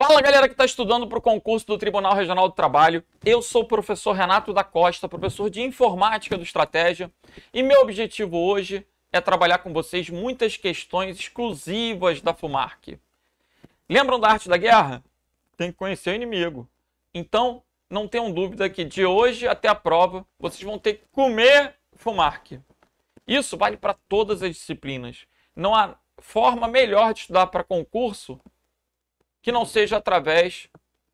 Fala, galera que está estudando para o concurso do Tribunal Regional do Trabalho. Eu sou o professor Renato da Costa, professor de Informática do Estratégia, e meu objetivo hoje é trabalhar com vocês muitas questões exclusivas da FUMARC. Lembram da arte da guerra? Tem que conhecer o inimigo. Então, não tenham dúvida que de hoje até a prova, vocês vão ter que comer FUMARC. Isso vale para todas as disciplinas. Não há forma melhor de estudar para concurso que não seja através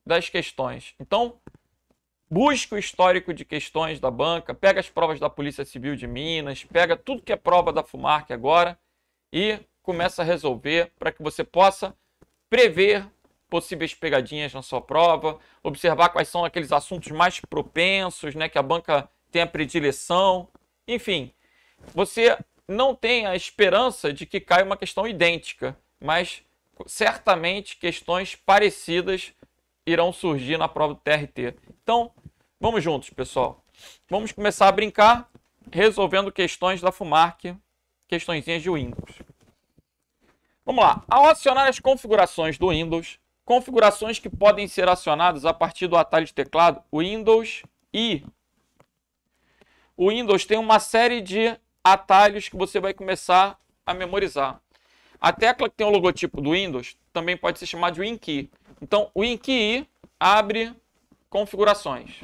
das questões. Então, busque o histórico de questões da banca, pega as provas da Polícia Civil de Minas, pega tudo que é prova da FUMARC agora e começa a resolver para que você possa prever possíveis pegadinhas na sua prova, observar quais são aqueles assuntos mais propensos, né, que a banca tem a predileção. Enfim, você não tem a esperança de que caia uma questão idêntica, mas certamente questões parecidas irão surgir na prova do TRT. Então, vamos juntos, pessoal. Vamos começar a brincar resolvendo questões da FUMARC, questõezinhas de Windows. Vamos lá. Ao acionar as configurações do Windows, configurações que podem ser acionadas a partir do atalho de teclado Windows I. O Windows tem uma série de atalhos que você vai começar a memorizar. A tecla que tem o logotipo do Windows também pode ser chamada de WinKey. Então, o WinKey abre configurações.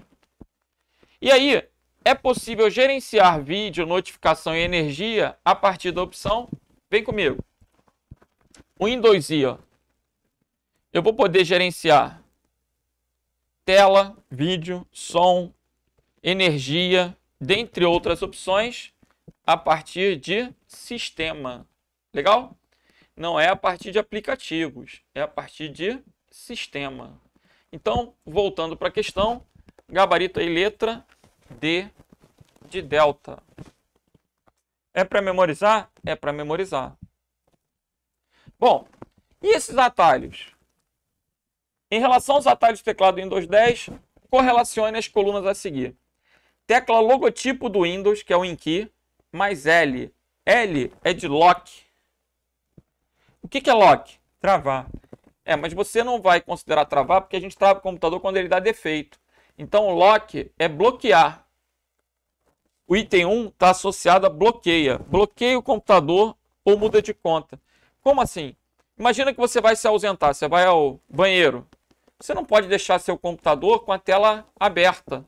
E aí, é possível gerenciar vídeo, notificação e energia a partir da opção. Vem comigo. O Windows I, ó. Eu vou poder gerenciar tela, vídeo, som, energia, dentre outras opções, a partir de sistema. Legal? Não é a partir de aplicativos, é a partir de sistema. Então, voltando para a questão, gabarito aí, letra D de delta. É para memorizar? É para memorizar. Bom, e esses atalhos? Em relação aos atalhos do teclado do Windows 10, correlacione as colunas a seguir. Tecla logotipo do Windows, que é o WinKey, mais L. L é de lock. O que é lock? Travar. Mas você não vai considerar travar porque a gente trava o computador quando ele dá defeito. Então, lock é bloquear. O item 1 está associado a bloqueia. Bloqueia o computador ou muda de conta. Como assim? Imagina que você vai se ausentar, você vai ao banheiro. Você não pode deixar seu computador com a tela aberta,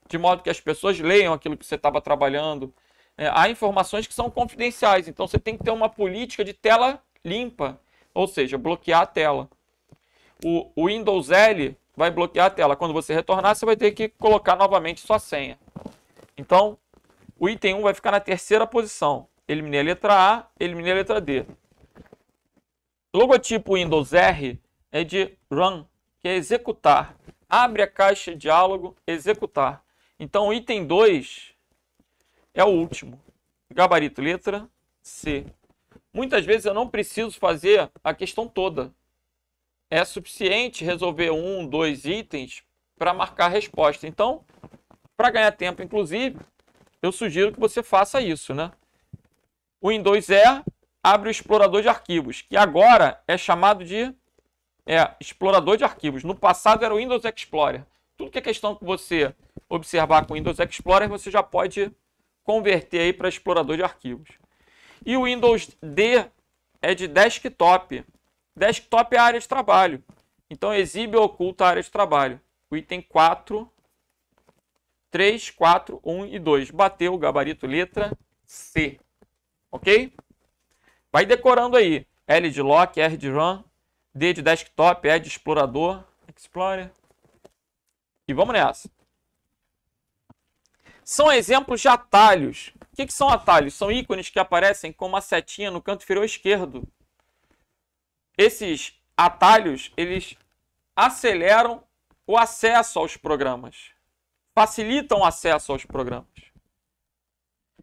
de modo que as pessoas leiam aquilo que você estava trabalhando. Há informações que são confidenciais, então você tem que ter uma política de tela limpa, ou seja, bloquear a tela. O Windows L vai bloquear a tela. Quando você retornar, você vai ter que colocar novamente sua senha. Então, o item 1 vai ficar na terceira posição. Eliminei a letra A, eliminei a letra D. Logotipo Windows R é de Run, que é executar. Abre a caixa de diálogo, executar. Então, o item 2 é o último. Gabarito, letra C. Muitas vezes eu não preciso fazer a questão toda. É suficiente resolver 1, 2 itens para marcar a resposta. Então, para ganhar tempo, inclusive, eu sugiro que você faça isso, né? O Windows E abre o explorador de arquivos, que agora é chamado de explorador de arquivos. No passado era o Windows Explorer. Tudo que é questão que você observar com o Windows Explorer, você já pode converter aí para explorador de arquivos. E o Windows D é de desktop. Desktop é a área de trabalho. Então, exibe ou oculta a área de trabalho. O item 4, 3, 4, 1 e 2. Bateu o gabarito letra C. Ok? Vai decorando aí. L de lock, R de run, D de desktop, E de explorador, Explorer. E vamos nessa. São exemplos de atalhos. O que são atalhos? São ícones que aparecem com uma setinha no canto inferior esquerdo. Esses atalhos, eles aceleram o acesso aos programas. Facilitam o acesso aos programas.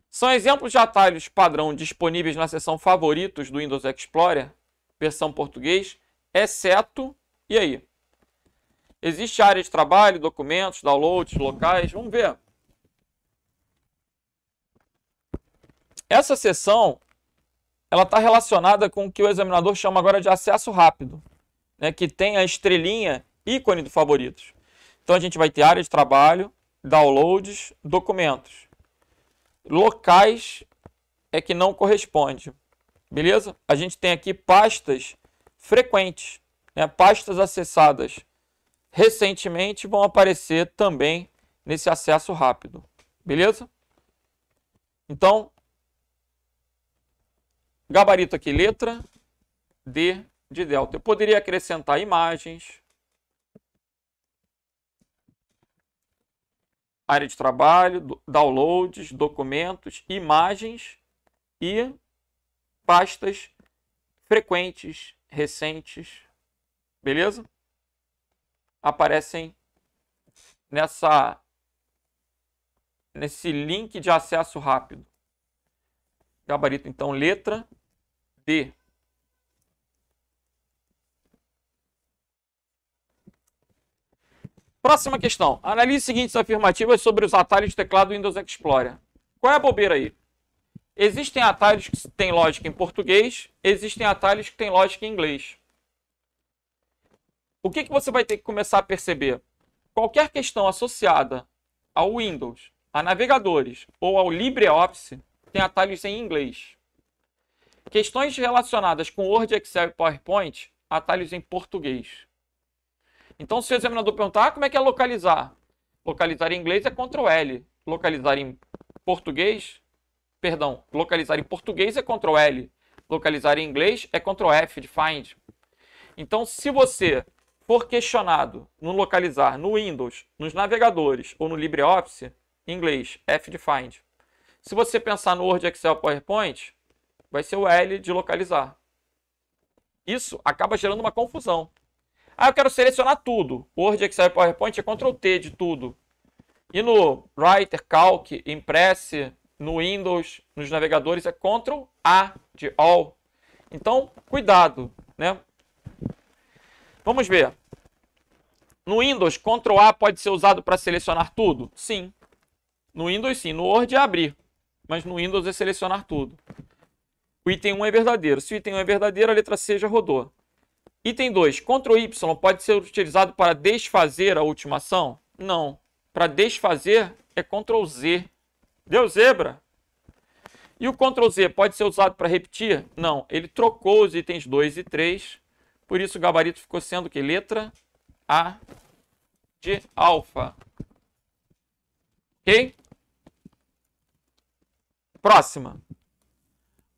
São exemplos de atalhos padrão disponíveis na seção favoritos do Windows Explorer, versão português, exceto, e aí? Existe área de trabalho, documentos, downloads, locais, vamos ver. Essa seção ela está relacionada com o que o examinador chama agora de acesso rápido. né, que tem a estrelinha, ícone do favoritos. Então a gente vai ter área de trabalho, downloads, documentos. Locais é que não corresponde. Beleza? A gente tem aqui pastas frequentes, né? Pastas acessadas recentemente vão aparecer também nesse acesso rápido. Beleza? Então, gabarito aqui, letra D de delta. Eu poderia acrescentar imagens, área de trabalho, downloads, documentos, imagens e pastas frequentes, recentes, beleza? Aparecem nesse link de acesso rápido. Gabarito, então, letra D. Próxima questão. Analise seguintes afirmativas sobre os atalhos de teclado do Windows Explorer. Qual é a bobeira aí? Existem atalhos que têm lógica em português, existem atalhos que têm lógica em inglês. O que você vai ter que começar a perceber? Qualquer questão associada ao Windows, a navegadores ou ao LibreOffice tem atalhos em inglês. Questões relacionadas com Word, Excel e PowerPoint, atalhos em português. Então, se o examinador perguntar, como é que é localizar? Localizar em inglês é Ctrl L. Localizar em português é Ctrl L. Localizar em inglês é Ctrl F de Find. Então, se você for questionado no localizar no Windows, nos navegadores ou no LibreOffice, em inglês, F de Find. Se você pensar no Word, Excel, PowerPoint, vai ser o L de localizar. Isso acaba gerando uma confusão. Eu quero selecionar tudo. Word, Excel e PowerPoint é Ctrl T de tudo. E no Writer, Calc, Impress, no Windows, nos navegadores é Ctrl A de All. Então, cuidado, né? Vamos ver. No Windows, Ctrl A pode ser usado para selecionar tudo? Sim. No Windows, sim. No Word é abrir. Mas no Windows é selecionar tudo. O item 1 é verdadeiro. Se o item 1 é verdadeiro, a letra C já rodou. Item 2. Ctrl Y pode ser utilizado para desfazer a última ação? Não. Para desfazer é Ctrl Z. Deu zebra? E o Ctrl Z pode ser usado para repetir? Não. Ele trocou os itens 2 e 3. Por isso o gabarito ficou sendo o quê? Letra A de alfa. Ok? Próxima.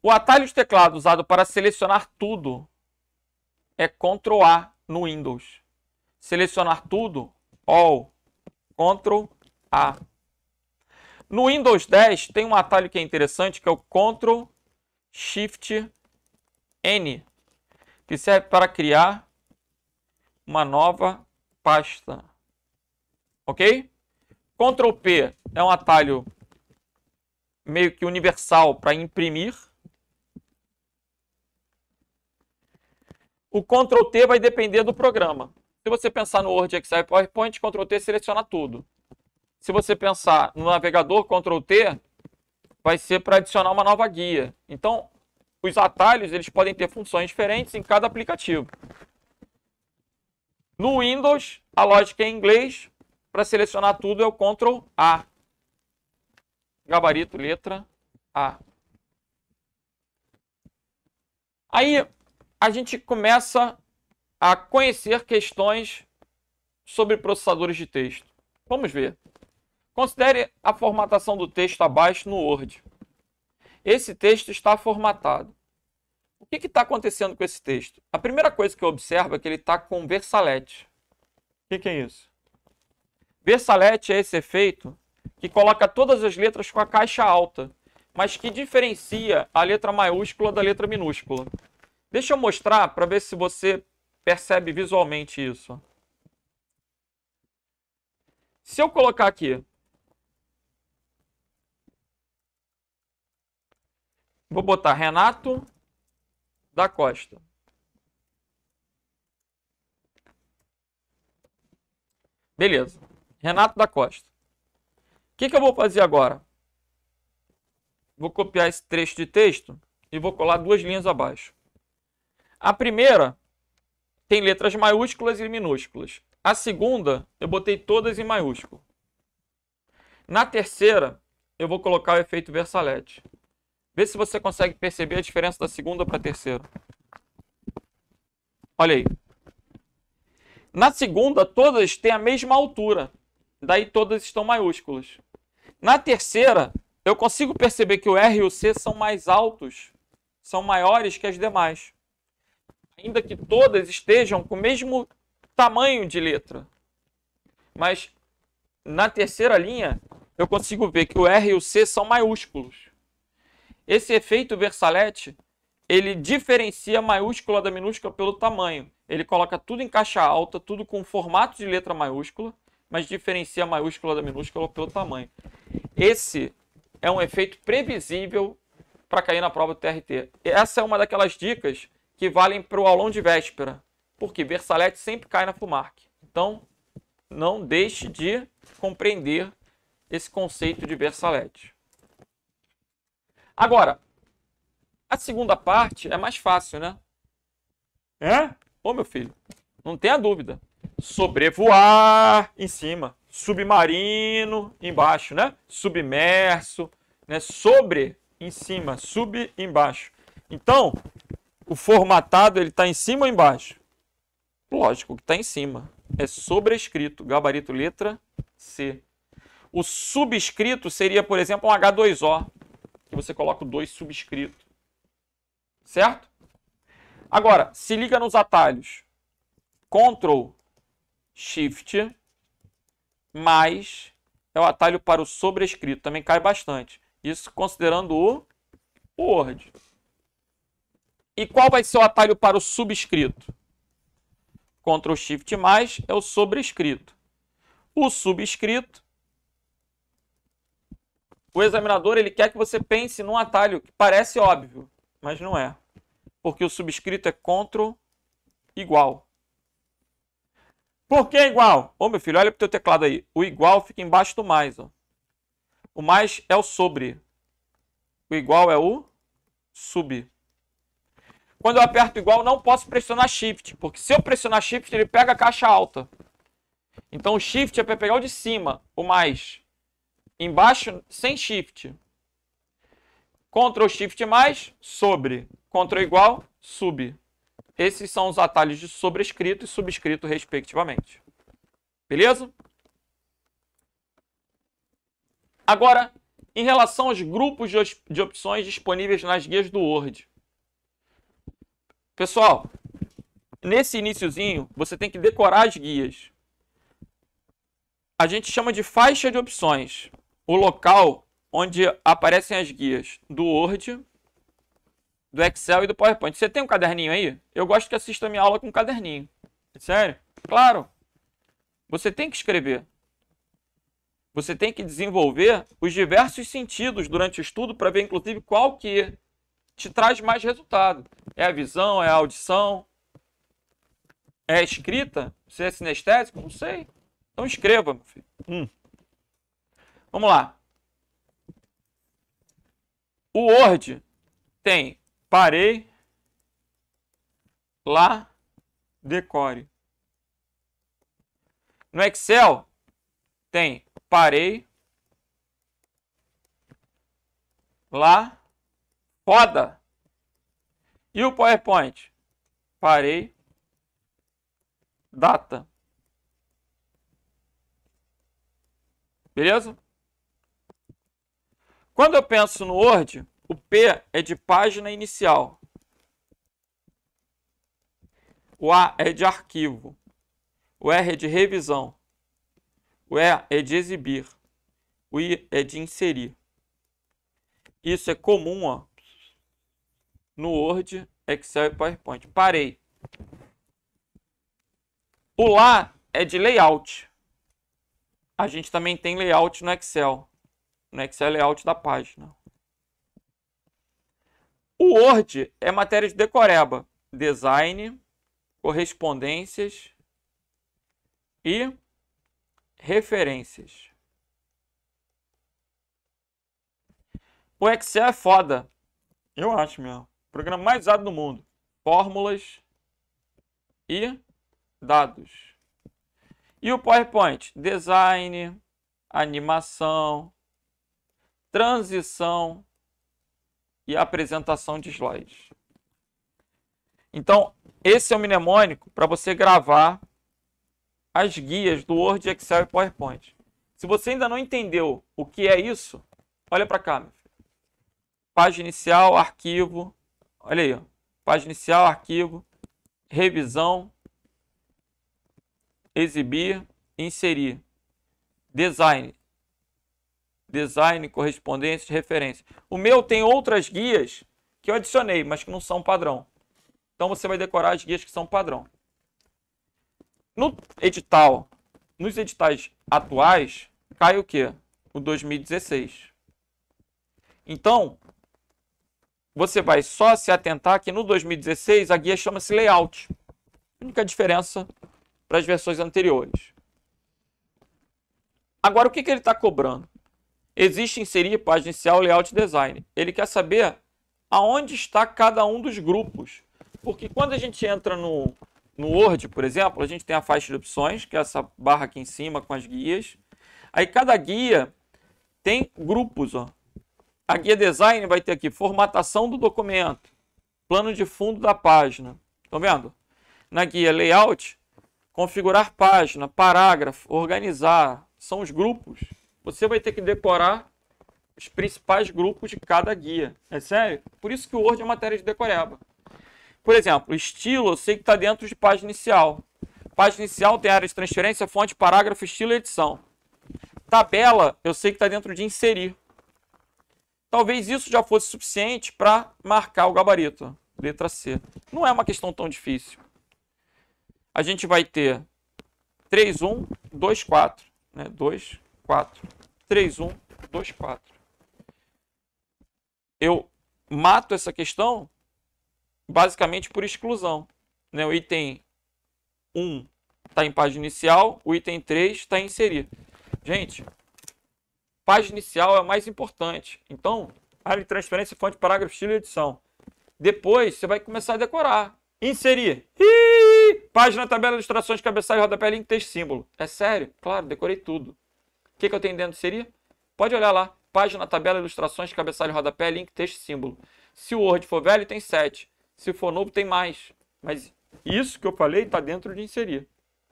O atalho de teclado usado para selecionar tudo é Ctrl A no Windows. Selecionar tudo, All, Ctrl A. No Windows 10 tem um atalho que é interessante, que é o Ctrl Shift N, que serve para criar uma nova pasta. Ok? Ctrl P é um atalho meio que universal para imprimir. O Ctrl T vai depender do programa. Se você pensar no Word, Excel e PowerPoint, Ctrl T seleciona tudo. Se você pensar no navegador, Ctrl T vai ser para adicionar uma nova guia. Então, os atalhos eles podem ter funções diferentes em cada aplicativo. No Windows, a lógica é em inglês. Para selecionar tudo é o Ctrl A. Gabarito, letra A. Aí, a gente começa a conhecer questões sobre processadores de texto. Vamos ver. Considere a formatação do texto abaixo no Word. Esse texto está formatado. O que está acontecendo com esse texto? A primeira coisa que eu observo é que ele está com versalete. O que é isso? Versalete é esse efeito que coloca todas as letras com a caixa alta, mas que diferencia a letra maiúscula da letra minúscula. Deixa eu mostrar para ver se você percebe visualmente isso. Se eu colocar aqui, vou botar Renato da Costa. Beleza. Renato da Costa. O que eu vou fazer agora? Vou copiar esse trecho de texto e vou colar duas linhas abaixo. A primeira tem letras maiúsculas e minúsculas. A segunda, eu botei todas em maiúsculo. Na terceira, eu vou colocar o efeito Versalete. Vê se você consegue perceber a diferença da segunda para a terceira. Olha aí. Na segunda, todas têm a mesma altura. Daí todas estão maiúsculas. Na terceira, eu consigo perceber que o R e o C são mais altos, são maiores que as demais. Ainda que todas estejam com o mesmo tamanho de letra. Mas na terceira linha, eu consigo ver que o R e o C são maiúsculos. Esse efeito Versalete, ele diferencia a maiúscula da minúscula pelo tamanho. Ele coloca tudo em caixa alta, tudo com formato de letra maiúscula, mas diferencia a maiúscula da minúscula pelo tamanho. Esse é um efeito previsível para cair na prova do TRT. Essa é uma daquelas dicas que valem para o aulão de véspera, porque Versalete sempre cai na FUMARC. Então, não deixe de compreender esse conceito de Versalete. Agora, a segunda parte é mais fácil, né? Ô, meu filho, não tenha dúvida. Sobrevoar em cima, submarino embaixo, né? Submerso, né? Sobre em cima, sub embaixo. Então, o formatado ele está em cima ou embaixo? Lógico que está em cima. É sobrescrito, gabarito letra C. O subscrito seria, por exemplo, um H2O, que você coloca o 2 subscrito. Certo? Agora, se liga nos atalhos. Ctrl, Shift, mais é o atalho para o sobrescrito. Também cai bastante. Isso considerando o Word. E qual vai ser o atalho para o subscrito? Ctrl, Shift, mais é o sobrescrito. O subscrito, o examinador ele quer que você pense num atalho que parece óbvio, mas não é. Porque o subscrito é Ctrl igual. Por que igual? Ô, meu filho, olha para o teu teclado aí. O igual fica embaixo do mais. Ó. O mais é o sobre. O igual é o sub. Quando eu aperto igual, não posso pressionar Shift. Porque se eu pressionar Shift, ele pega a caixa alta. Então o Shift é para pegar o de cima. O mais. Embaixo, sem Shift. Ctrl Shift mais, sobre. Ctrl igual, sub. Esses são os atalhos de sobrescrito e subscrito, respectivamente. Beleza? Agora, em relação aos grupos de opções disponíveis nas guias do Word. Pessoal, nesse iniciozinho, você tem que decorar as guias. A gente chama de faixa de opções. O local onde aparecem as guias do Word, do Excel e do PowerPoint. Você tem um caderninho aí? Eu gosto que assista a minha aula com um caderninho. Sério? Claro. Você tem que escrever. Você tem que desenvolver os diversos sentidos durante o estudo para ver, inclusive, qual que te traz mais resultado. É a visão? É a audição? É a escrita? Você é sinestésico? Não sei. Então escreva, meu filho. Vamos lá. O Word tem parei, lá, decore. No Excel tem parei, lá, foda. E o PowerPoint? Parei, data. Beleza? Quando eu penso no Word, o P é de página inicial. O A é de arquivo. O R é de revisão. O E é de exibir. O I é de inserir. Isso é comum, ó, no Word, Excel e PowerPoint. Parei. O Lá é de layout. A gente também tem layout no Excel. No Excel é layout da página. O Word é matéria de decoreba. Design, correspondências e referências. O Excel é foda. Eu acho mesmo. Programa mais usado do mundo. Fórmulas e dados. E o PowerPoint? Design, animação, transição e apresentação de slides. Então, esse é o mnemônico para você gravar as guias do Word, Excel e PowerPoint. Se você ainda não entendeu o que é isso, olha para cá, meu filho. Página inicial, arquivo. Olha aí, ó. Página inicial, arquivo, revisão, exibir, inserir. Design. Design, correspondência, referência. O meu tem outras guias que eu adicionei, mas que não são padrão. Então você vai decorar as guias que são padrão. No edital, nos editais atuais, cai o quê? O 2016. Então, você vai só se atentar que no 2016 a guia chama-se layout. Única diferença para as versões anteriores. Agora, o que ele está cobrando? Existe inserir página inicial, layout, design. Ele quer saber aonde está cada um dos grupos. Porque quando a gente entra no Word, por exemplo, a gente tem a faixa de opções, que é essa barra aqui em cima com as guias. Aí cada guia tem grupos, ó. A guia design vai ter aqui formatação do documento, plano de fundo da página. Estão vendo? Na guia layout, configurar página, parágrafo, organizar. São os grupos. Você vai ter que decorar os principais grupos de cada guia. É sério? Por isso que o Word é matéria de decoreba. Por exemplo, estilo, eu sei que está dentro de página inicial. Página inicial tem área de transferência, fonte, parágrafo, estilo e edição. Tabela, eu sei que está dentro de inserir. Talvez isso já fosse suficiente para marcar o gabarito. Letra C. Não é uma questão tão difícil. A gente vai ter 3, 1, 2, 4. Né? 2, 4. 3, 1, 2, 4. Eu mato essa questão basicamente por exclusão. Né? O item 1 está em página inicial, o item 3 está em inserir. Gente, página inicial é o mais importante. Então, área de transferência, fonte, parágrafo, estilo e edição. Depois, você vai começar a decorar. Inserir. Página, tabela, ilustrações, cabeçalho, rodapé, link, texto, símbolo. É sério? Claro, decorei tudo. O que eu tenho dentro de inserir? Pode olhar lá. Página, tabela, ilustrações, cabeçalho, rodapé, link, texto, símbolo. Se o Word for velho, tem 7. Se for novo, tem mais. Mas isso que eu falei está dentro de inserir.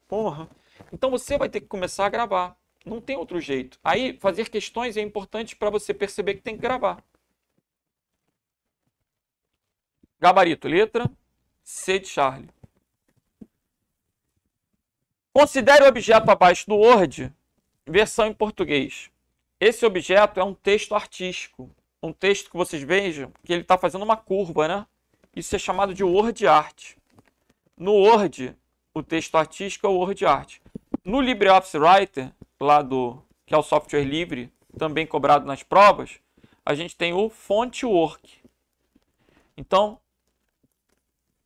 Porra. Então você vai ter que começar a gravar. Não tem outro jeito. Aí, fazer questões é importante para você perceber que tem que gravar. Gabarito, letra C de Charlie. Considere o objeto abaixo do Word, versão em português. Esse objeto é um texto artístico. Um texto que vocês vejam que ele está fazendo uma curva, né? Isso é chamado de Word Art. No Word, o texto artístico é o Word Art. No LibreOffice Writer, que é o software livre, também cobrado nas provas, a gente tem o Fontwork. Então,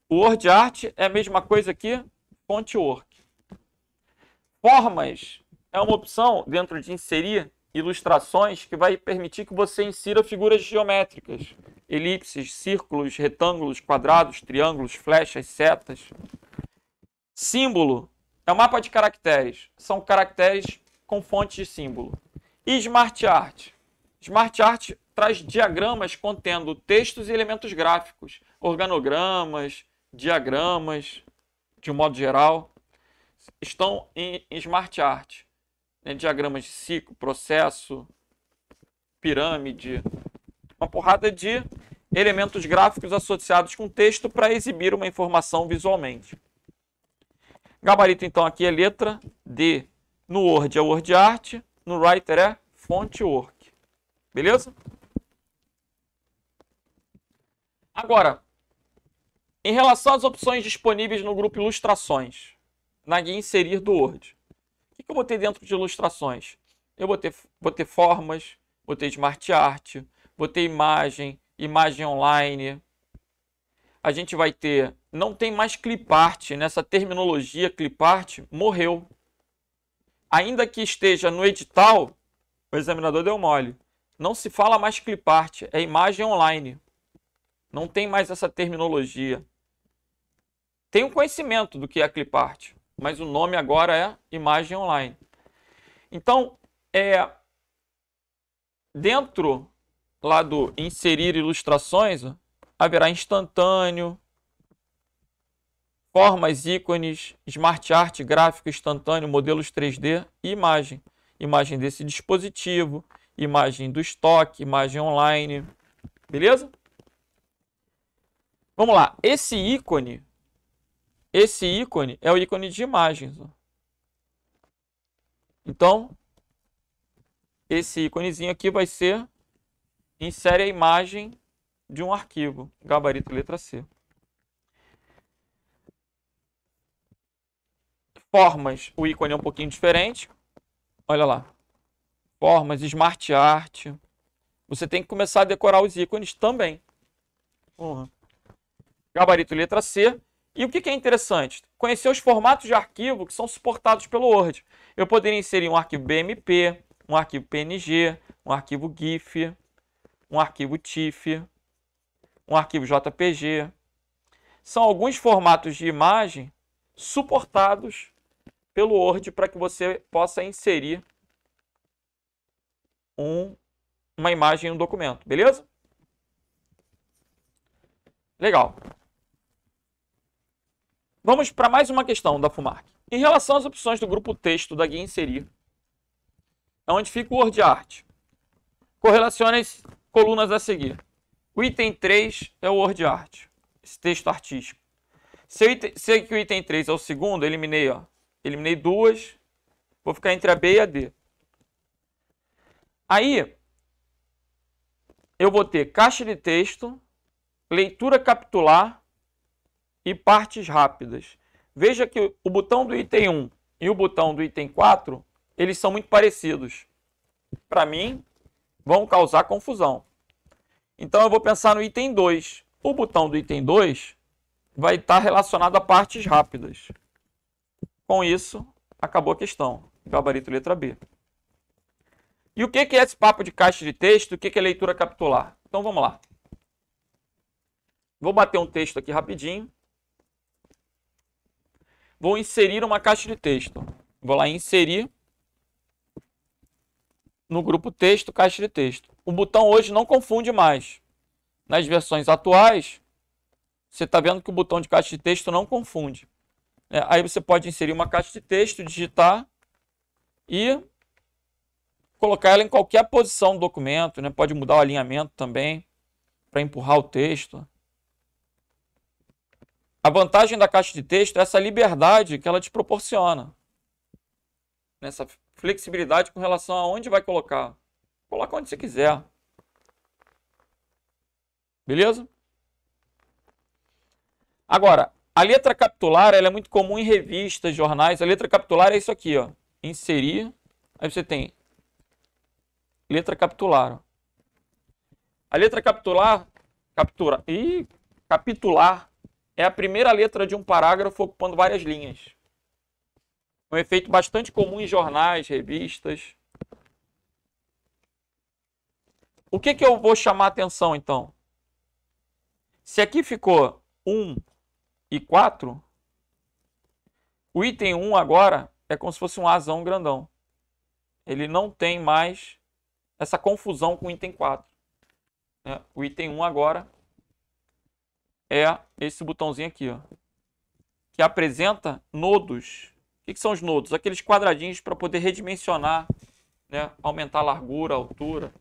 o Word Art é a mesma coisa que Fontwork. Formas é uma opção dentro de inserir ilustrações que vai permitir que você insira figuras geométricas, elipses, círculos, retângulos, quadrados, triângulos, flechas, setas. Símbolo é um mapa de caracteres. São caracteres com fonte de símbolo. E Smart Art? Smart Art traz diagramas contendo textos e elementos gráficos, organogramas, diagramas, de um modo geral, estão em Smart Art. Né? Diagramas de ciclo, processo, pirâmide, uma porrada de elementos gráficos associados com texto para exibir uma informação visualmente. Gabarito, então, aqui é letra D. No Word é Word Art, no Writer é Fontwork. Beleza? Agora, em relação às opções disponíveis no grupo Ilustrações, na guia Inserir do Word, o que eu botei dentro de ilustrações? Eu botei formas, botei Smart Art, botei imagem, imagem online. A gente vai ter... Não tem mais clipart. Nessa terminologia, clipart morreu. Ainda que esteja no edital, o examinador deu mole. Não se fala mais clipart, é imagem online. Não tem mais essa terminologia. tem um conhecimento do que é clipart, mas o nome agora é imagem online. Então, dentro lá do inserir ilustrações, ó, haverá instantâneo, formas, ícones, smart art, gráfico instantâneo, modelos 3D e imagem. Imagem desse dispositivo, imagem do estoque, imagem online. Beleza? Vamos lá. Esse ícone é o ícone de imagens. Ó. Então, esse íconezinho aqui vai ser insere a imagem de um arquivo, gabarito letra C. Formas, o ícone é um pouquinho diferente. Olha lá. Formas, Smart Art. Você tem que começar a decorar os ícones também. Gabarito letra C. E o que é interessante? Conhecer os formatos de arquivo que são suportados pelo Word. Eu poderia inserir um arquivo BMP, um arquivo PNG, um arquivo GIF, um arquivo TIFF, um arquivo JPG. São alguns formatos de imagem suportados pelo Word para que você possa inserir uma imagem em um documento, beleza? Legal. Vamos para mais uma questão da FUMARC. Em relação às opções do grupo texto da guia inserir, onde fica o Word Art, correlacione as colunas a seguir. O item 3 é o Word Art, esse texto artístico. Se o item 3 é o segundo, eliminei, ó. Eliminei duas, vou ficar entre a B e a D. Aí, eu vou ter caixa de texto, leitura capitular e partes rápidas. Veja que o botão do item 1 e o botão do item 4, eles são muito parecidos. Para mim, vão causar confusão. Então, eu vou pensar no item 2. O botão do item 2 vai estar relacionado a partes rápidas. Com isso, acabou a questão. Gabarito letra B. E o que é esse papo de caixa de texto? O que é leitura capitular? Então, vamos lá. Vou bater um texto aqui rapidinho. Vou inserir uma caixa de texto. Vou lá em inserir. No grupo texto, caixa de texto. O botão hoje não confunde mais. Nas versões atuais, você está vendo que o botão de caixa de texto não confunde. Aí você pode inserir uma caixa de texto, digitar e colocar ela em qualquer posição do documento, né? Pode mudar o alinhamento também para empurrar o texto. A vantagem da caixa de texto é essa liberdade que ela te proporciona. Essa flexibilidade com relação a onde vai colocar. Coloca onde você quiser. Beleza? Agora, a letra capitular ela é muito comum em revistas, jornais. A letra capitular é isso aqui, ó. Inserir. Aí você tem letra capitular. Ó. A letra capitular é a primeira letra de um parágrafo ocupando várias linhas. Um efeito bastante comum em jornais, revistas. O que eu vou chamar a atenção, então? Se aqui ficou 1 e 4, o item 1 agora é como se fosse um Azão grandão. Ele não tem mais essa confusão com o item 4. O item 1 agora é esse botãozinho aqui, ó, que apresenta nodos. O que são os nodos? Aqueles quadradinhos para poder redimensionar, né? Aumentar a largura, a altura.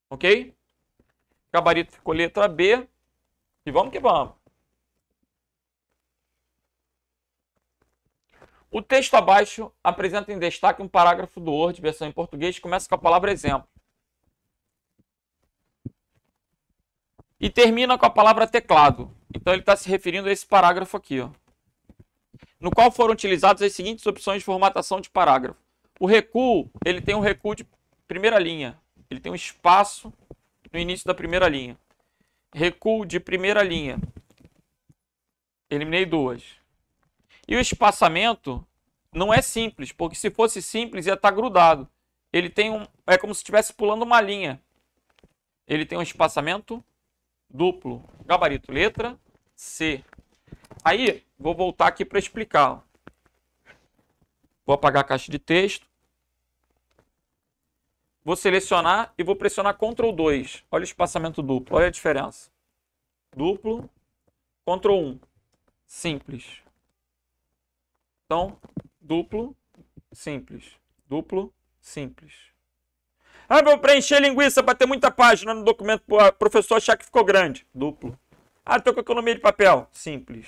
Ok? Gabarito ficou letra B. E vamos que vamos. O texto abaixo apresenta em destaque um parágrafo do Word, versão em português, que começa com a palavra exemplo. E termina com a palavra teclado. Então ele está se referindo a esse parágrafo aqui, ó, no qual foram utilizadas as seguintes opções de formatação de parágrafo. O recuo, ele tem um recuo de primeira linha. Ele tem um espaço no início da primeira linha. Recuo de primeira linha. Eliminei duas. E o espaçamento não é simples, porque se fosse simples ia estar grudado. Ele tem é como se estivesse pulando uma linha. Ele tem um espaçamento duplo. Gabarito letra C. Aí, vou voltar aqui para explicar. Vou apagar a caixa de texto. Vou selecionar e vou pressionar Ctrl 2. Olha o espaçamento duplo, olha a diferença. Duplo, Ctrl 1. Simples. Então, duplo, simples. Duplo, simples. Ah, vou preencher linguiça para ter muita página no documento para o professor achar que ficou grande. Duplo. Ah, estou com economia de papel. Simples.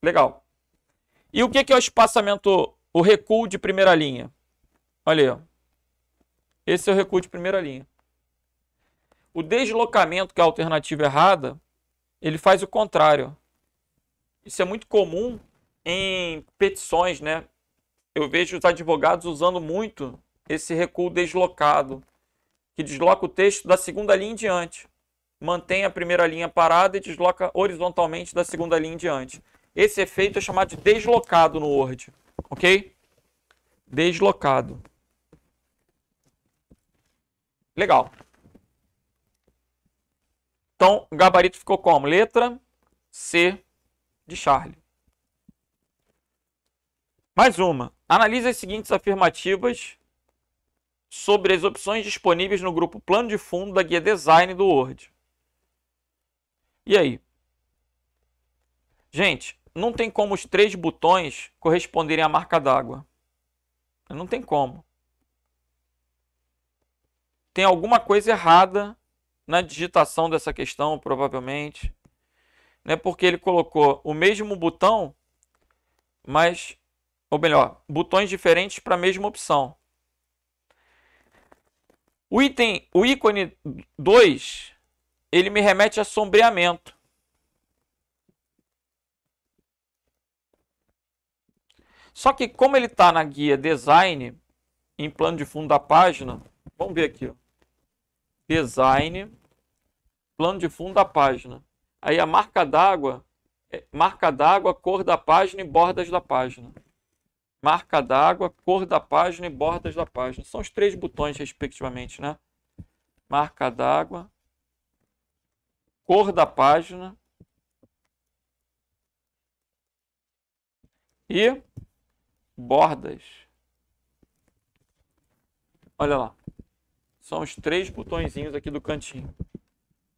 Legal. E o que é o espaçamento, o recuo de primeira linha? Olha aí, ó. Esse é o recuo de primeira linha. O deslocamento, que é a alternativa errada, ele faz o contrário. Isso é muito comum em petições, né? Eu vejo os advogados usando muito esse recuo deslocado, que desloca o texto da segunda linha em diante. Mantém a primeira linha parada e desloca horizontalmente da segunda linha em diante. Esse efeito é chamado de deslocado no Word, ok? Deslocado. Legal. Então, o gabarito ficou como? Letra C de Charlie. Mais uma. Analise as seguintes afirmativas sobre as opções disponíveis no grupo plano de fundo da guia design do Word. E aí? Gente, não tem como os 3 botões corresponderem à marca d'água. Não tem como. Tem alguma coisa errada na digitação dessa questão, provavelmente. Né? Porque ele colocou o mesmo botão, mas, ou melhor, botões diferentes para a mesma opção. O ícone 2, ele me remete a sombreamento. Só que como ele está na guia design, em plano de fundo da página, vamos ver aqui, ó. Design, plano de fundo da página. Aí a marca d'água, cor da página e bordas da página. Marca d'água, cor da página e bordas da página. São os 3 botões, respectivamente, né? Marca d'água, cor da página e bordas. Olha lá. São os 3 botõezinhos aqui do cantinho.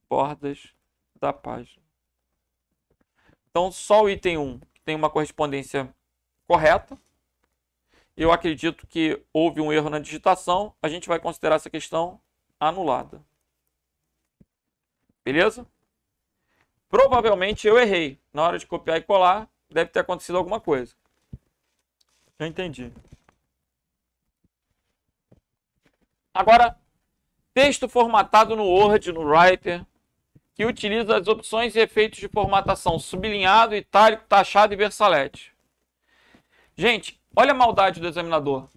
Bordas da página. Então, só o item 1 tem uma correspondência correta. Eu acredito que houve um erro na digitação. A gente vai considerar essa questão anulada. Beleza? Provavelmente eu errei. Na hora de copiar e colar, deve ter acontecido alguma coisa. Já entendi. Agora, texto formatado no Word, no Writer, que utiliza as opções e efeitos de formatação sublinhado, itálico, taxado e versalete. Gente, olha a maldade do examinador.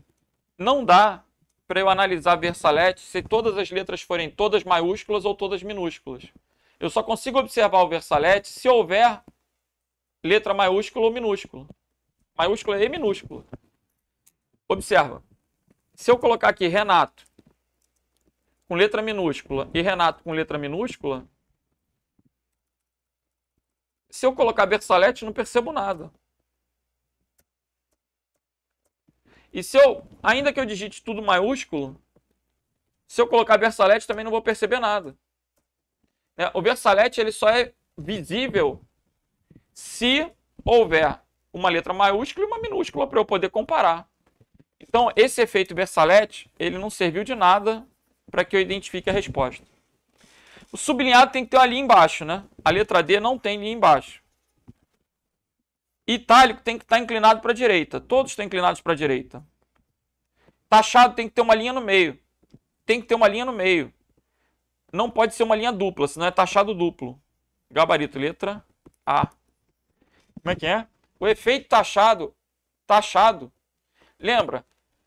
Não dá para eu analisar versalete se todas as letras forem todas maiúsculas ou todas minúsculas. Eu só consigo observar o versalete se houver letra maiúscula ou minúscula. Maiúscula e minúscula. Observa. Se eu colocar aqui Renato com letra minúscula e Renato com letra minúscula, se eu colocar versalete, não percebo nada. E se eu, ainda que eu digite tudo maiúsculo, se eu colocar versalete, também não vou perceber nada. O versalete ele só é visível se houver uma letra maiúscula e uma minúscula para eu poder comparar. Então, esse efeito versalete, ele não serviu de nada para que eu identifique a resposta. O sublinhado tem que ter uma linha embaixo, né? A letra D não tem linha embaixo. Itálico tem que estar inclinado para a direita. Todos estão inclinados para a direita. Taxado tem que ter uma linha no meio. Tem que ter uma linha no meio. Não pode ser uma linha dupla, senão é taxado duplo. Gabarito, letra A. Como é que é? O efeito taxado. Lembra?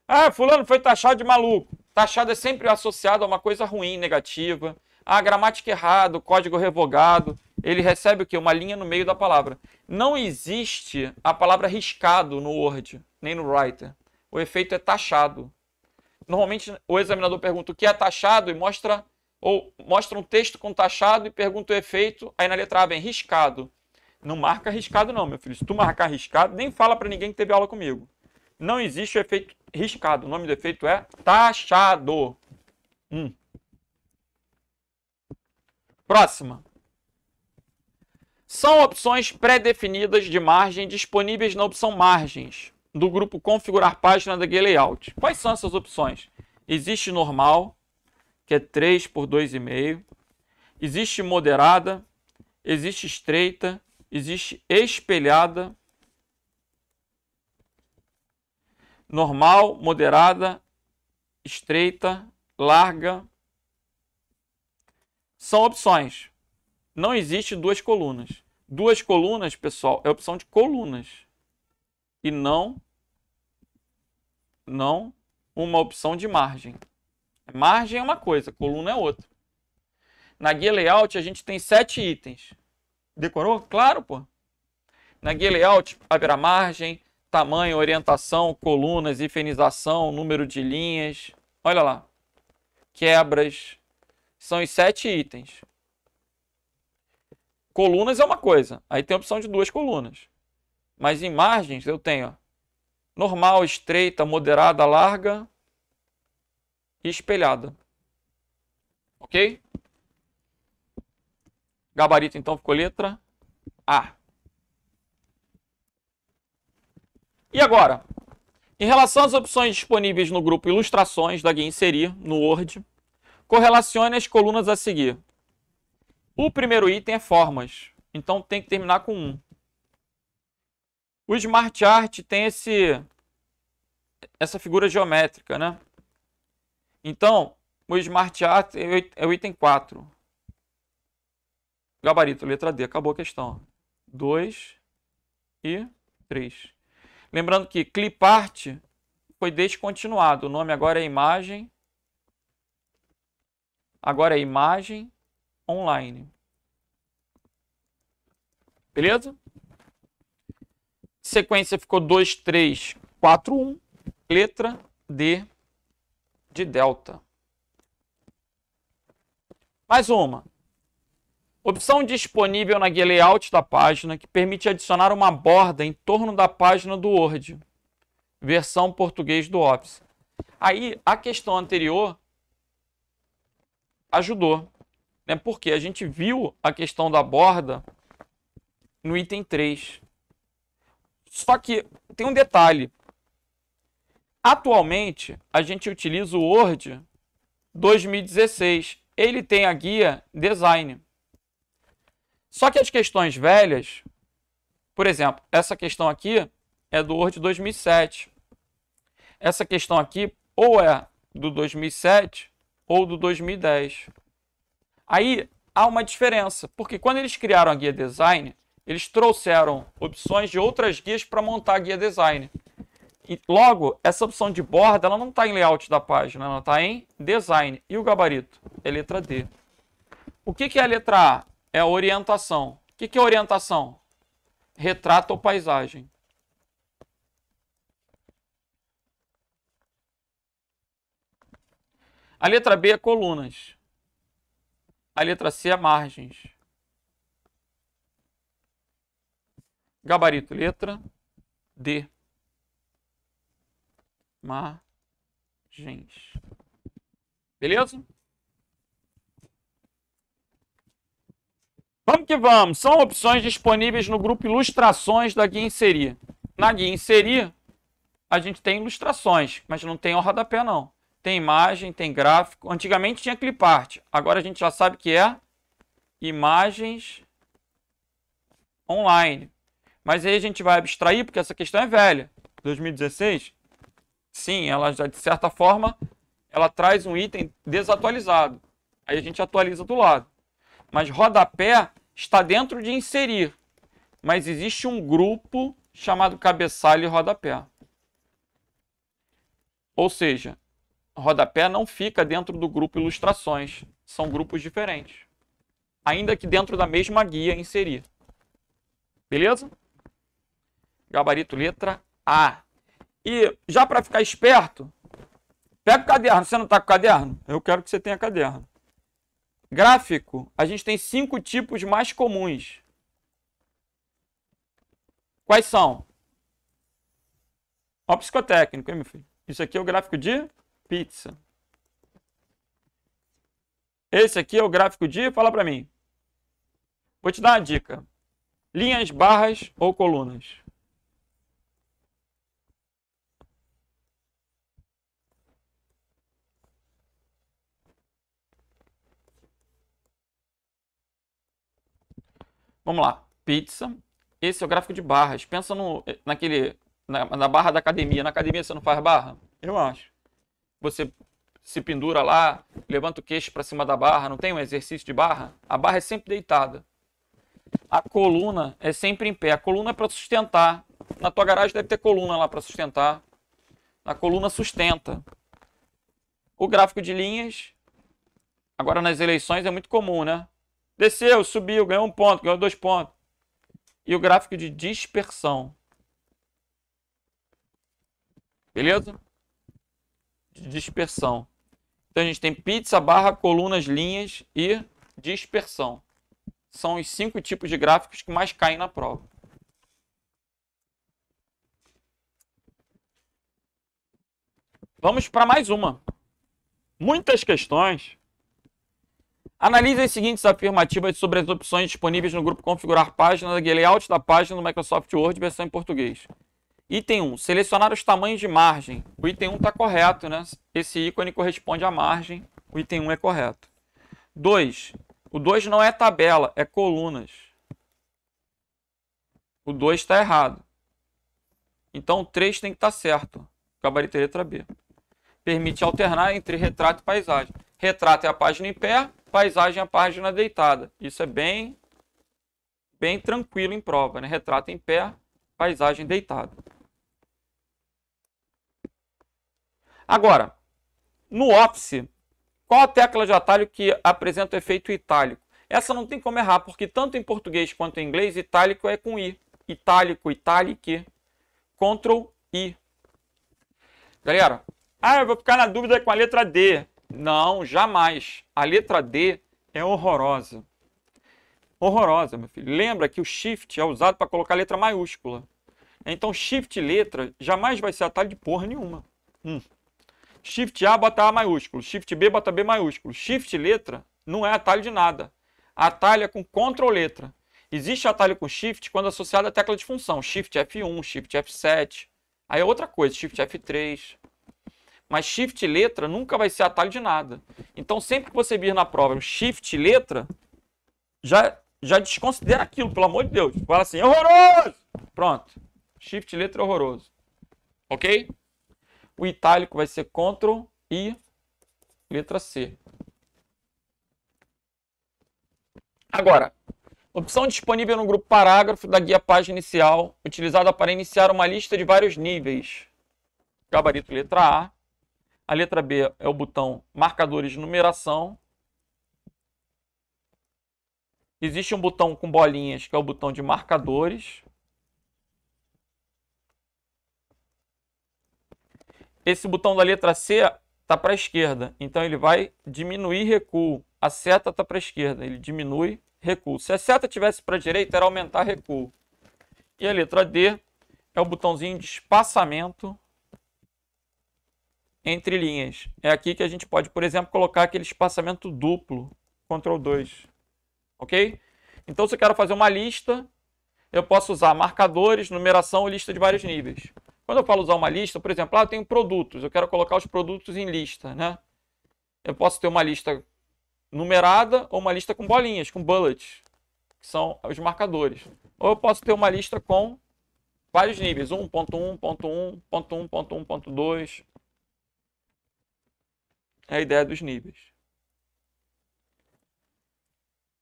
Ah, fulano foi taxado de maluco. Taxado é sempre associado a uma coisa ruim, negativa. Ah, gramática errada, código revogado. Ele recebe o quê? Uma linha no meio da palavra. Não existe a palavra riscado no Word, nem no Writer. O efeito é taxado. Normalmente o examinador pergunta o que é taxado e mostra um texto com taxado e pergunta o efeito. Aí na letra A vem riscado. Não marca riscado não, meu filho. Se tu marcar riscado, nem fala para ninguém que teve aula comigo. Não existe o efeito riscado. O nome do efeito é taxado. Próxima. São opções pré-definidas de margem disponíveis na opção Margens, do grupo Configurar Página da Guia Layout. Quais são essas opções? Existe normal, que é 3 por 2,5. Existe moderada, existe estreita, existe espelhada, normal, moderada, estreita, larga. São opções. Não existe duas colunas. Duas colunas, pessoal, é opção de colunas. E não uma opção de margem. Margem é uma coisa, coluna é outra. Na guia layout a gente tem 7 itens. Decorou? Claro, pô. Na guia layout haverá margem, tamanho, orientação, colunas, hifenização, número de linhas. Olha lá. Quebras. São os 7 itens. Colunas é uma coisa. Aí tem a opção de 2 colunas. Mas em margens eu tenho ó, normal, estreita, moderada, larga e espelhada. Ok? Gabarito então ficou letra A. E agora? Em relação às opções disponíveis no grupo Ilustrações da guia Inserir, no Word, correlacione as colunas a seguir. O primeiro item é formas, então tem que terminar com 1. O Smart Art tem essa figura geométrica, né? Então, o Smart Art é o item 4. Gabarito, letra D, acabou a questão. 2 e 3. Lembrando que Clipart foi descontinuado. O nome agora é Imagem. Agora é Imagem Online. Beleza? Sequência ficou 2, 3, 4, 1. Letra D de Delta. Mais uma. Opção disponível na guia layout da página que permite adicionar uma borda em torno da página do Word. Versão português do Office. Aí, a questão anterior ajudou. Né? Porque a gente viu a questão da borda no item 3. Só que tem um detalhe. Atualmente, a gente utiliza o Word 2016. Ele tem a guia Design. Só que as questões velhas, por exemplo, essa questão aqui é do Word 2007. Essa questão aqui ou é do 2007 ou do 2010. Aí há uma diferença, porque quando eles criaram a guia Design, eles trouxeram opções de outras guias para montar a guia Design. E logo, essa opção de borda ela não está em layout da página, ela está em Design. E o gabarito? É letra D. O que é a letra A? É a orientação. O que é orientação? Retrato ou paisagem. A letra B é colunas. A letra C é margens. Gabarito, letra D. Margens. Beleza? Vamos que vamos. São opções disponíveis no grupo Ilustrações da guia Inserir. Na guia Inserir, a gente tem ilustrações, mas não tem o rodapé, não. Tem imagem, tem gráfico. Antigamente tinha clipart. Agora a gente já sabe que é imagens online. Mas aí a gente vai abstrair, porque essa questão é velha. 2016? Sim, ela já, de certa forma, ela traz um item desatualizado. Aí a gente atualiza do lado. Mas rodapé está dentro de inserir. Mas existe um grupo chamado cabeçalho e rodapé. Ou seja, rodapé não fica dentro do grupo ilustrações. São grupos diferentes. Ainda que dentro da mesma guia inserir. Beleza? Gabarito letra A. E já para ficar esperto, pega o caderno. Você não está com o caderno? Eu quero que você tenha caderno. Gráfico, a gente tem 5 tipos mais comuns. Quais são? Ó, psicotécnico, hein, meu filho? Isso aqui é o gráfico de pizza. Esse aqui é o gráfico de... Fala pra mim. Vou te dar uma dica. Linhas, barras ou colunas? Vamos lá. Pizza. Esse é o gráfico de barras. Pensa na barra da academia. Na academia você não faz barra? Eu acho. Você se pendura lá, levanta o queixo para cima da barra. Não tem um exercício de barra? A barra é sempre deitada. A coluna é sempre em pé. A coluna é para sustentar. Na tua garagem deve ter coluna lá para sustentar. A coluna sustenta. O gráfico de linhas, agora nas eleições é muito comum, né? Desceu, subiu, ganhou 1 ponto, ganhou 2 pontos. E o gráfico de dispersão. Beleza? De dispersão. Então a gente tem pizza, barra, colunas, linhas e dispersão. São os 5 tipos de gráficos que mais caem na prova. Vamos para mais uma. Muitas questões. Analise as seguintes afirmativas sobre as opções disponíveis no grupo Configurar Página da layout da página do Microsoft Word, versão em português. Item 1. Selecionar os tamanhos de margem. O item 1 está correto, né? Esse ícone corresponde à margem. O item 1 é correto. 2. O 2 não é tabela, é colunas. O 2 está errado. Então o 3 tem que estar certo. Gabarito letra B. Permite alternar entre retrato e paisagem. Retrato é a página em pé, paisagem é a página deitada. Isso é bem tranquilo em prova, né? Retrato em pé, paisagem deitada. Agora, no Office, qual a tecla de atalho que apresenta o efeito itálico? Essa não tem como errar, porque tanto em português quanto em inglês, itálico é com I. Itálico, italic, Ctrl I. Galera, eu vou ficar na dúvida com a letra D. Não, jamais. A letra D é horrorosa. Horrorosa, meu filho. Lembra que o Shift é usado para colocar letra maiúscula. Então, Shift letra jamais vai ser atalho de porra nenhuma. Shift A bota A maiúsculo. Shift B bota B maiúsculo. Shift letra não é atalho de nada. Atalho é com Ctrl letra. Existe atalho com Shift quando associado à tecla de função. Shift F1, Shift F7. Aí é outra coisa, Shift F3. Mas Shift letra nunca vai ser atalho de nada. Então, sempre que você vir na prova o Shift letra, já desconsidera aquilo, pelo amor de Deus. Fala assim, horroroso! Pronto. Shift letra é horroroso. Ok? O itálico vai ser Ctrl I, letra C. Agora, opção disponível no grupo parágrafo da guia página inicial, utilizada para iniciar uma lista de vários níveis. Gabarito letra A. A letra B é o botão marcadores de numeração. Existe um botão com bolinhas, que é o botão de marcadores. Esse botão da letra C está para a esquerda, então ele vai diminuir recuo. A seta está para a esquerda, ele diminui recuo. Se a seta tivesse para a direita, era aumentar recuo. E a letra D é o botãozinho de espaçamento entre linhas. É aqui que a gente pode, por exemplo, colocar aquele espaçamento duplo, Ctrl 2. Ok? Então, se eu quero fazer uma lista, eu posso usar marcadores, numeração ou lista de vários níveis. Quando eu falo usar uma lista, por exemplo, eu tenho produtos, eu quero colocar os produtos em lista, né? Eu posso ter uma lista numerada ou uma lista com bolinhas, com bullets, que são os marcadores. Ou eu posso ter uma lista com vários níveis, 1.1, 1.1, 1.1, 1.1, 1.2. É a ideia dos níveis.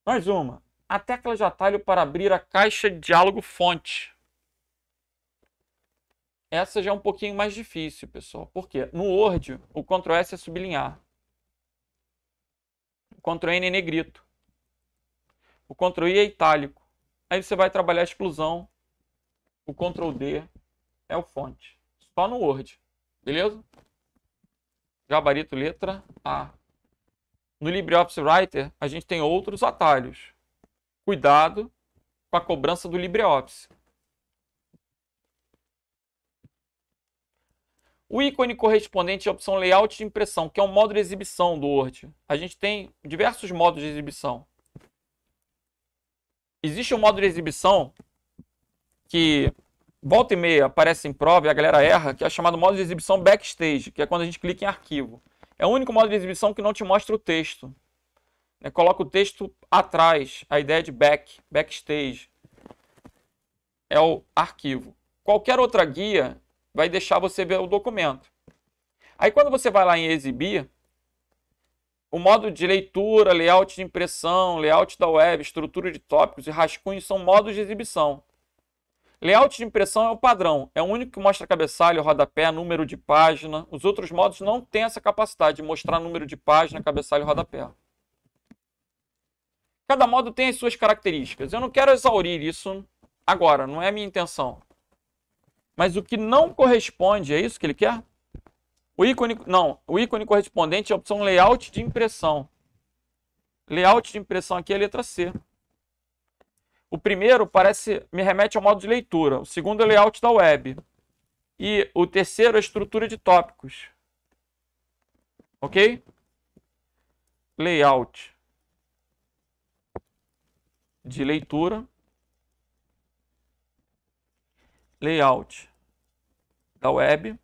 Mais uma. A tecla de atalho para abrir a caixa de diálogo fonte. Essa já é um pouquinho mais difícil, pessoal. Por quê? No Word, o Ctrl S é sublinhar. O Ctrl N é negrito. O Ctrl I é itálico. Aí você vai trabalhar a exclusão. O Ctrl D é o fonte. Só no Word. Beleza? Gabarito letra A. No LibreOffice Writer, a gente tem outros atalhos. Cuidado com a cobrança do LibreOffice. O ícone correspondente é a opção Layout de impressão, que é um modo de exibição do Word. A gente tem diversos modos de exibição. Existe um modo de exibição que volta e meia aparece em prova e a galera erra, que é chamado modo de exibição Backstage, que é quando a gente clica em arquivo. É o único modo de exibição que não te mostra o texto. Coloca o texto atrás, a ideia de backstage. É o arquivo. Qualquer outra guia vai deixar você ver o documento. Aí quando você vai lá em exibir, o modo de leitura, layout de impressão, layout da web, estrutura de tópicos e rascunhos são modos de exibição. Layout de impressão é o padrão, é o único que mostra cabeçalho, rodapé, número de página. Os outros modos não têm essa capacidade de mostrar número de página, cabeçalho e rodapé. Cada modo tem as suas características. Eu não quero exaurir isso agora, não é a minha intenção. Mas o que não corresponde, é isso que ele quer? O ícone correspondente é a opção Layout de impressão. Layout de impressão aqui é a letra C. O primeiro me remete ao modo de leitura. O segundo é layout da web. E o terceiro é a estrutura de tópicos. Ok? Layout de leitura. Layout da web.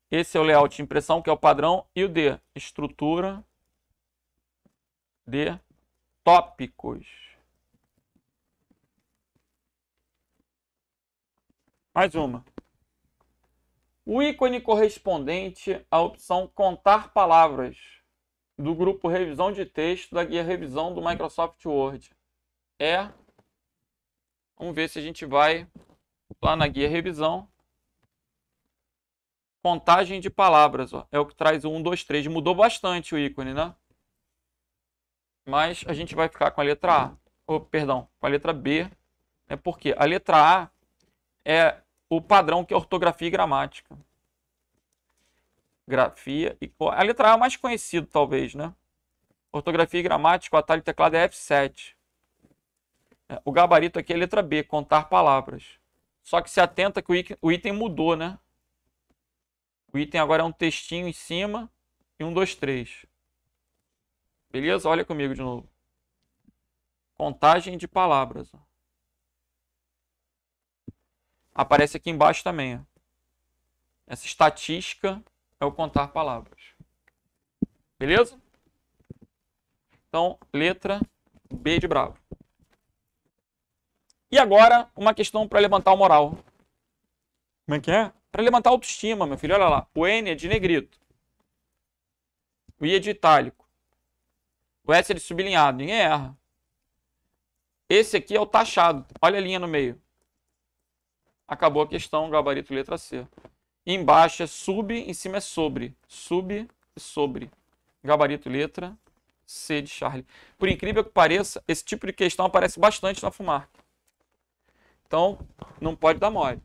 Esse é o layout de impressão, que é o padrão. E o D, estrutura de tópicos. Mais uma. O ícone correspondente à opção Contar Palavras do grupo Revisão de Texto da guia Revisão do Microsoft Word. Vamos ver se a gente vai lá na guia Revisão. Contagem de palavras. Ó. É o que traz o 1, 2, 3. Mudou bastante o ícone, né? Mas a gente vai ficar com a letra A. Com a letra B. Porque a letra A é o padrão, que é ortografia e gramática. A letra A é o mais conhecido, talvez, né? Ortografia e gramática, o atalho de teclado é F7. O gabarito aqui é a letra B, contar palavras. Só que se atenta que o item mudou, né? O item agora é um textinho em cima e 1, 2, 3. Beleza? Olha comigo de novo. Contagem de palavras. Aparece aqui embaixo também. Ó. Essa estatística é o contar palavras. Beleza? Então, letra B de bravo. E agora, uma questão para levantar o moral. Como é que é? Para levantar a autoestima, meu filho. Olha lá. O N é de negrito. O I é de itálico. O S é de sublinhado. Ninguém erra. Esse aqui é o taxado. Olha a linha no meio. Acabou a questão, gabarito letra C. E embaixo é sub, em cima é sobre. Sub e sobre. Gabarito letra C de Charlie. Por incrível que pareça, esse tipo de questão aparece bastante na FUMARC. Então, não pode dar mole.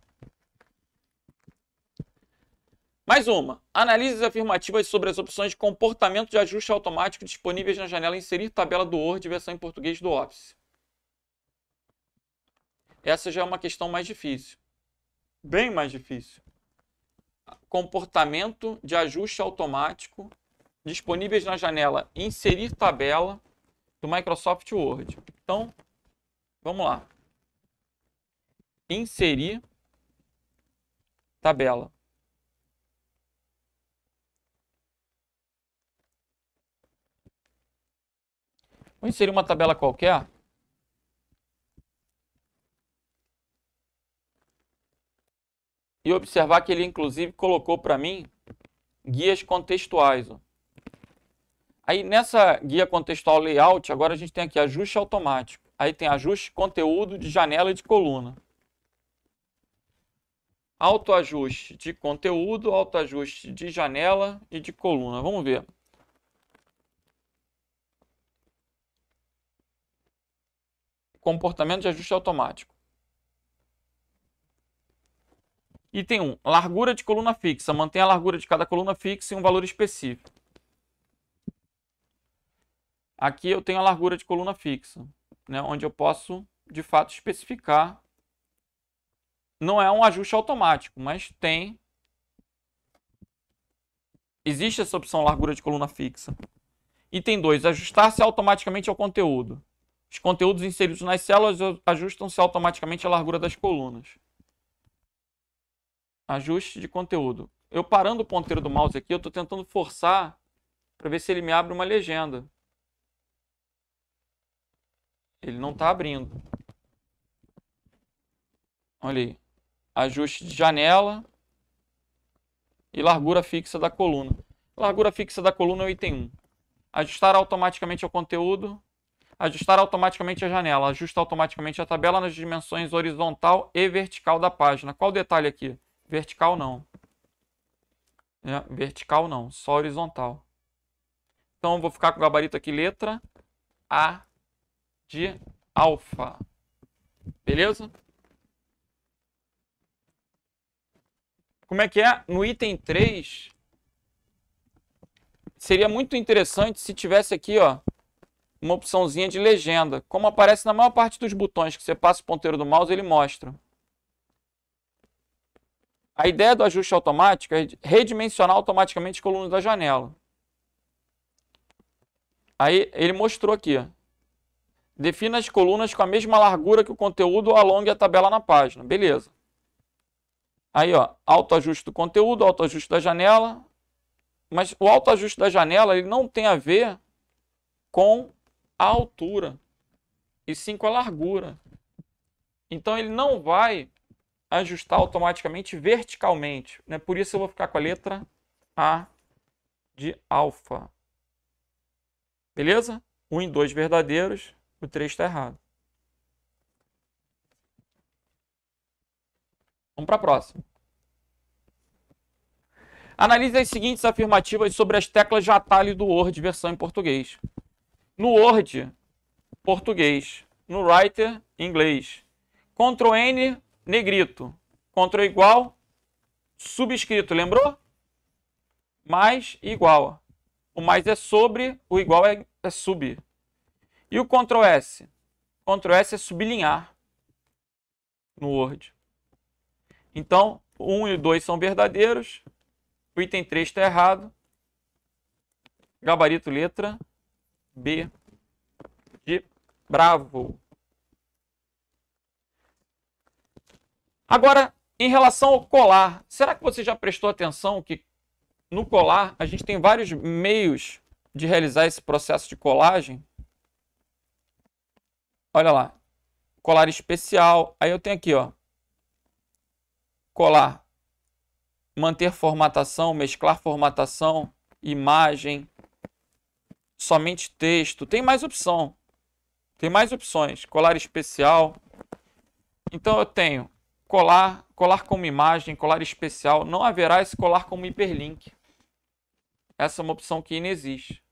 Mais uma. Analise as afirmativas sobre as opções de comportamento de ajuste automático disponíveis na janela Inserir tabela do Word, versão em português do Office. Essa já é uma questão mais difícil. Bem mais difícil. Comportamento de ajuste automático disponíveis na janela Inserir tabela do Microsoft Word. Então, vamos lá. Inserir tabela. Vou inserir uma tabela qualquer. E observar que ele, inclusive, colocou para mim guias contextuais. Ó. Aí, nessa guia contextual layout, agora a gente tem aqui ajuste automático. Aí tem ajuste conteúdo de janela e de coluna. Autoajuste de conteúdo, autoajuste de janela e de coluna. Vamos ver. Comportamento de ajuste automático. Item 1. Largura de coluna fixa. Mantém a largura de cada coluna fixa em um valor específico. Aqui eu tenho a largura de coluna fixa, né, onde eu posso, de fato, especificar não é um ajuste automático, mas tem. Existe essa opção largura de coluna fixa. Item 2, ajustar-se automaticamente ao conteúdo. Os conteúdos inseridos nas células ajustam-se automaticamente à largura das colunas. Ajuste de conteúdo. Eu parando o ponteiro do mouse aqui, eu estou tentando forçar para ver se ele me abre uma legenda. Ele não está abrindo. Olha aí. Ajuste de janela e largura fixa da coluna. Largura fixa da coluna é o item 1. Ajustar automaticamente ao conteúdo. Ajustar automaticamente a janela. Ajusta automaticamente a tabela nas dimensões horizontal e vertical da página. Qual o detalhe aqui? Vertical não. Vertical não, só horizontal. Então eu vou ficar com o gabarito aqui, letra A de alfa. Beleza? Como é que é? No item 3, seria muito interessante se tivesse aqui, ó, uma opçãozinha de legenda. Como aparece na maior parte dos botões que você passa o ponteiro do mouse, ele mostra. A ideia do ajuste automático é redimensionar automaticamente as colunas da janela. Aí ele mostrou aqui, ó. Defina as colunas com a mesma largura que o conteúdo ou alongue a tabela na página. Beleza. Aí, ó, autoajuste do conteúdo, autoajuste da janela. Mas o autoajuste da janela ele não tem a ver com a altura, e sim com a largura. Então ele não vai ajustar automaticamente verticalmente, né? Por isso eu vou ficar com a letra A de alfa. Beleza? 1 e 2 verdadeiros, o 3 está errado. Vamos para a próxima. Analise as seguintes afirmativas sobre as teclas de atalho do Word, versão em português. No Word, português. No Writer, inglês. Ctrl N, negrito. Ctrl igual, subscrito. Lembrou? Mais e igual. O mais é sobre, o igual é sub. E o Ctrl S? Ctrl S é sublinhar no Word. Então, 1 e 2 são verdadeiros. O item 3 está errado. Gabarito letra B de bravo. Agora, em relação ao colar, será que você já prestou atenção que no colar a gente tem vários meios de realizar esse processo de colagem? Olha lá, colar especial. Aí eu tenho aqui, ó, colar, manter formatação, mesclar formatação, imagem, somente texto. Tem mais opção. Tem mais opções. Colar especial. Então eu tenho colar como imagem, colar especial. Não haverá esse colar como hiperlink. Essa é uma opção que inexiste.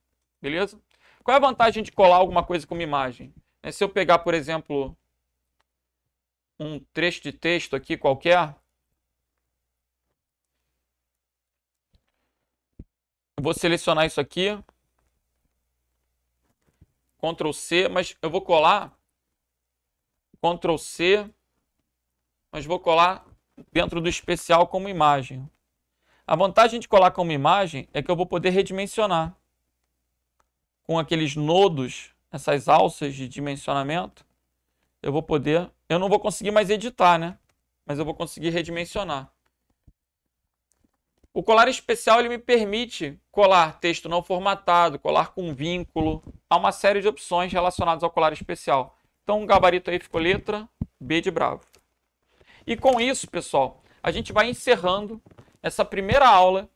Beleza? Qual é a vantagem de colar alguma coisa como imagem? Se eu pegar, por exemplo, um trecho de texto aqui qualquer, eu vou selecionar isso aqui, Ctrl C, mas eu vou colar, Ctrl C, mas vou colar dentro do especial como imagem. A vantagem de colar como imagem é que eu vou poder redimensionar. Com aqueles nodos, essas alças de dimensionamento, eu vou poder... Eu não vou conseguir mais editar, né? Mas eu vou conseguir redimensionar. O colar especial ele me permite colar texto não formatado, colar com vínculo. Há uma série de opções relacionadas ao colar especial. Então o gabarito aí ficou letra B de bravo. E com isso, pessoal, a gente vai encerrando essa primeira aula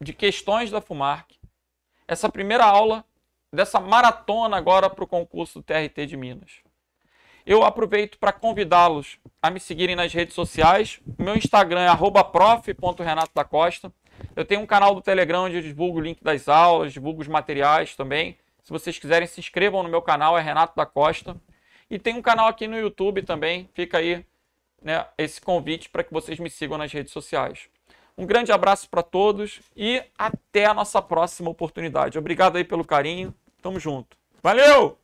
de questões da FUMARC. Essa primeira aula dessa maratona agora para o concurso do TRT de Minas. Eu aproveito para convidá-los a me seguirem nas redes sociais. Meu Instagram é @prof.renatodacosta. Eu tenho um canal do Telegram onde eu divulgo o link das aulas, divulgo os materiais também. Se vocês quiserem, se inscrevam no meu canal, é Renato da Costa. E tem um canal aqui no YouTube também. Fica aí, né, esse convite para que vocês me sigam nas redes sociais. Um grande abraço para todos e até a nossa próxima oportunidade. Obrigado aí pelo carinho. Tamo junto. Valeu!